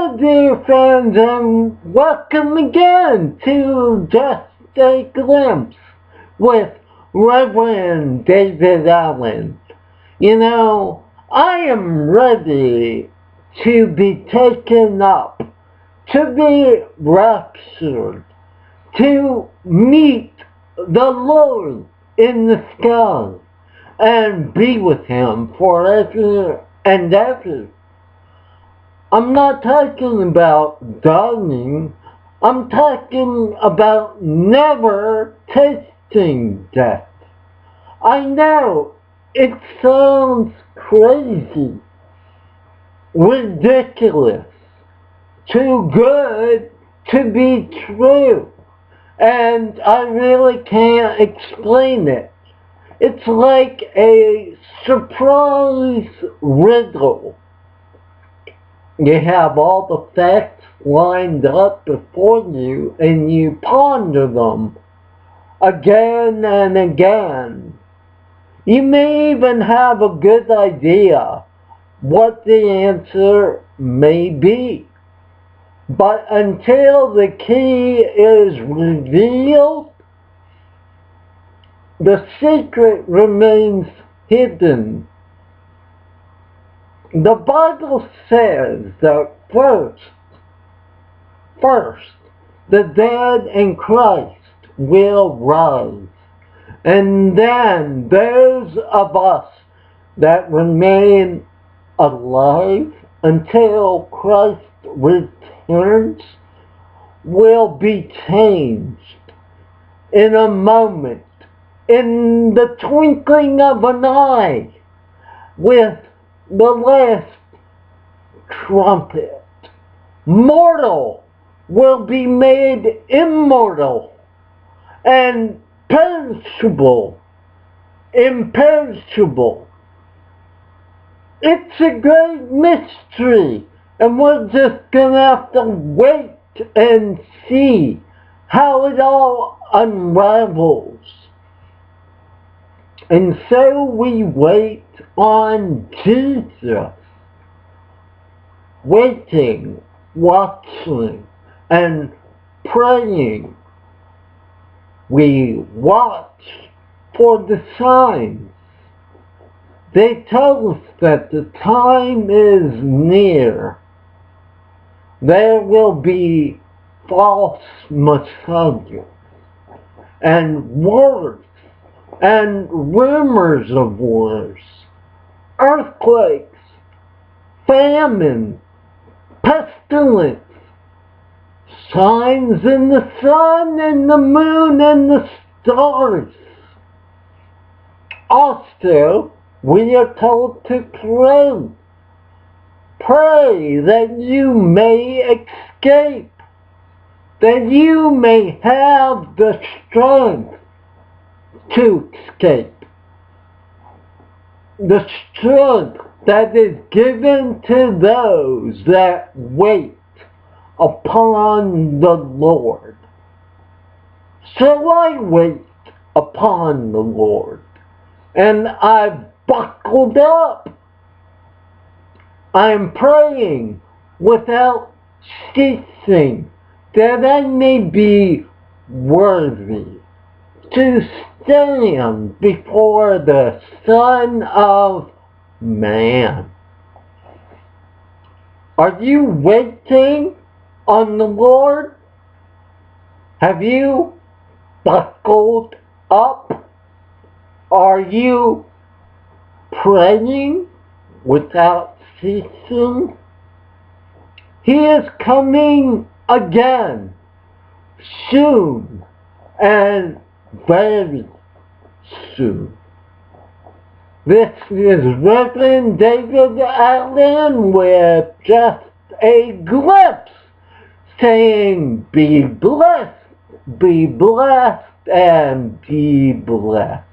Hello dear friends and welcome again to Just a Glimpse with Reverend David Allen. You know, I am ready to be taken up, to be raptured, to meet the Lord in the sky and be with Him forever and ever. I'm not talking about dying. I'm talking about never tasting death. I know it sounds crazy, ridiculous, too good to be true, and I really can't explain it. It's like a surprise riddle. You have all the facts lined up before you and you ponder them again and again. You may even have a good idea what the answer may be. But until the key is revealed, the secret remains hidden. The Bible says that first, the dead in Christ will rise. And then those of us that remain alive until Christ returns will be changed in a moment, in the twinkling of an eye, with the last trumpet. Mortal will be made immortal, and perishable, imperishable. It's a great mystery, and we're just gonna have to wait and see how it all unravels. And so we wait on Jesus, waiting, watching, and praying. We watch for the signs. They tell us that the time is near. There will be false messiahs and wars and rumors of wars, earthquakes, famine, pestilence, signs in the sun and the moon and the stars. Also, we are told to pray. Pray that you may escape, that you may have the strength to escape. The strength that is given to those that wait upon the Lord. So I wait upon the Lord, and I've buckled up. I'm praying without ceasing that I may be worthy to stand before the Son of Man. Are you waiting on the Lord? Have you buckled up? Are you praying without ceasing? He is coming again, soon and very soon. This is Reverend David Allen with Just a Glimpse, saying be blessed, and be blessed.